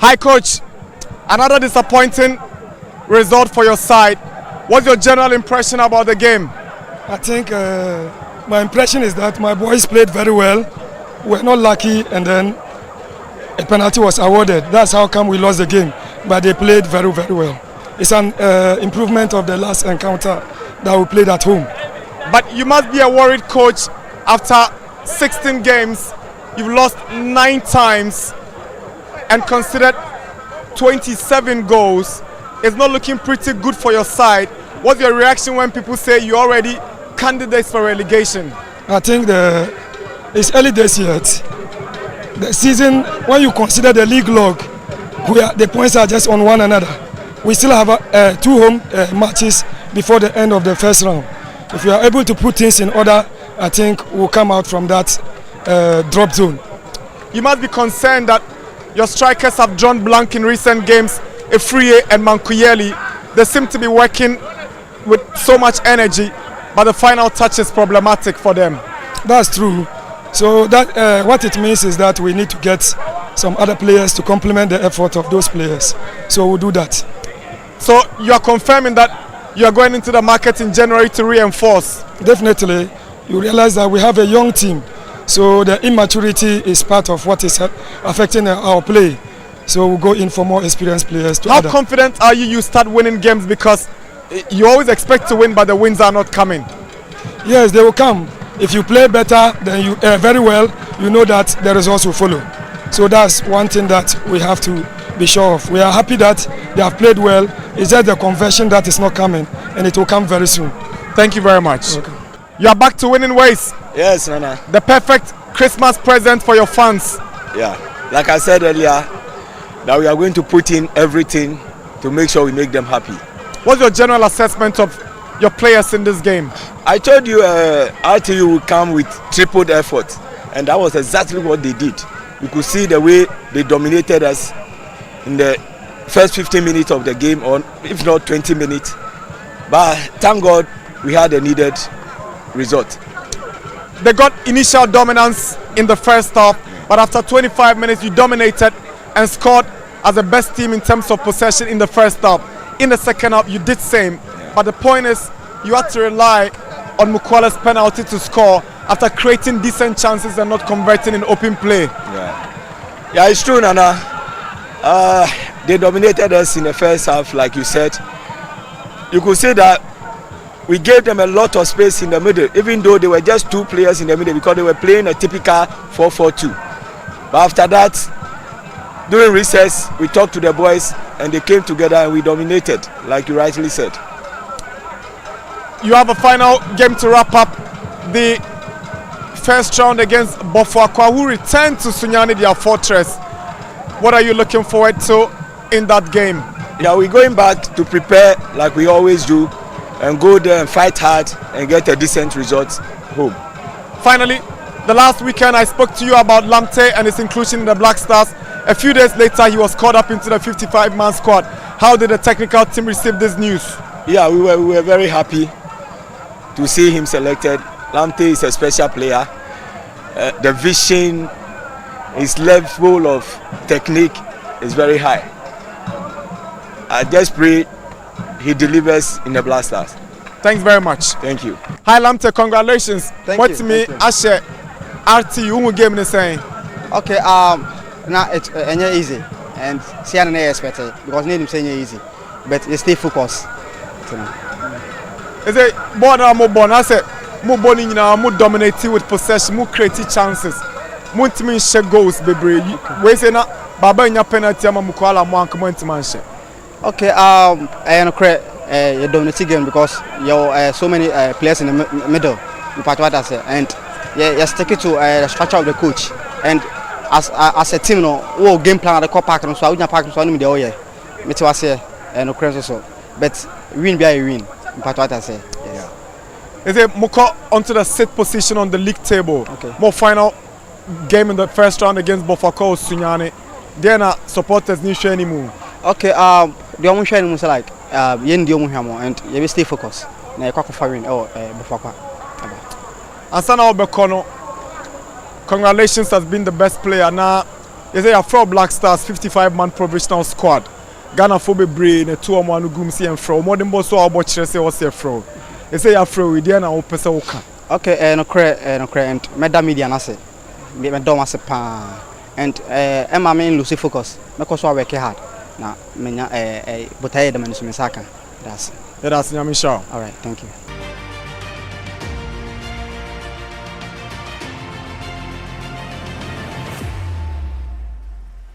Hi, coach. Another disappointing result for your side. What's your general impression about the game? I think my impression is that my boys played very well. We're not lucky, and then a penalty was awarded. That's how come we lost the game. But they played very, very well. It's an improvement of the last encounter that we played at home. But you must be a worried coach after 16 games. You've lost 9 times and considered 27 goals. It's not looking pretty good for your side. What's your reaction when people say you're already candidates for relegation? I think it's early days yet. The season, when you consider the league log, the points are just on one another. We still have 2 home matches before the end of the first round. If we are able to put things in order, I think we'll come out from that drop zone. You must be concerned that your strikers have drawn blank in recent games. Efrie and Mankuyeli, they seem to be working with so much energy, but the final touch is problematic for them. That's true. So that what it means is that we need to get some other players to complement the effort of those players. So we'll do that. So you are confirming that you are going into the market in January to reinforce? Definitely. You realize that we have a young team. So the immaturity is part of what is affecting our play. So we'll go in for more experienced players. How confident are you start winning games? Because you always expect to win, but the wins are not coming. Yes, they will come. If you play better than you very well, you know that the results will follow. So that's one thing that we have to be sure of. We are happy that they have played well. It's just the conversion that is not coming, and it will come very soon. Thank you very much. Okay. You are back to winning ways. Yes, Nana. The perfect Christmas present for your fans. Yeah, like I said earlier, that we are going to put in everything to make sure we make them happy. What's your general assessment of your players in this game? I told you RTU will come with tripled effort, and that was exactly what they did. You could see the way they dominated us in the first 15 minutes of the game, or if not 20 minutes. But thank God we had a needed result. They got initial dominance in the first half, but after 25 minutes you dominated and scored as the best team in terms of possession in the first half. In the second half you did same, but the point is you had to rely on Mukwala's penalty to score after creating decent chances and not converting in open play. Yeah, it's true, Nana. They dominated us in the first half, like you said. You could see that we gave them a lot of space in the middle, even though they were just 2 players in the middle, because they were playing a typical 4-4-2. But after that, during recess, we talked to the boys and they came together and we dominated, like you rightly said. You have a final game to wrap up the first round against Bofuakwa, who returned to Sunyani, their fortress. What are you looking forward to in that game? Yeah, we're going back to prepare like we always do, and go there and fight hard and get a decent result home. Finally, the last weekend I spoke to you about Lamte and his inclusion in the Black Stars. A few days later he was called up into the 55-man squad. How did the technical team receive this news? Yeah, we were very happy to see him selected. Lamte is a special player. The vision, his level of technique is very high. I just pray he delivers in the Black Stars. Thanks very much. Thank you. Hi Lamte, congratulations. Thank What's you. me Ashe RTU who game the saying? Okay, now it's easy and see I expected because need him saying easy, but you stay focused. Is it born or more born? I said more born in more dominating with possession, more creative chances. More team share goals, baby. We say na Baba in your penalty, I'm Mukwala more come to man share. Okay, I know correct. You dominating game because you so many players in the middle. You part what I say, and you stick it to the structure of the coach. And as a team, no, game plan at the cup park, so I wouldn't park so I know the oye. Me too, I say, no crazy so, but win be a win. You part what I say. Yes. Is it Muko onto the sit position on the league table? Okay. More final game in the first round against Bofuakwa Sunyani. They are supporters need share anymore. Okay, the only share is like yen the only and you will stay focused. Na you can win or Bofuakwa. Asana Obekono, congratulations has been the best player. Now You say you're from Black Stars 55-man provisional squad. Ghana for be brain a 2-1 gumsi and fro. More than boss or about say what's your fro. You say you're fro with Diana or Pesa Oka. Okay, no credit, and Madam Media Nase. Me dom as a pan. And Emma main Lucy focus. Because I work hard. Now, but I am in Sumisaka. That's Nyamisha. all right, thank you.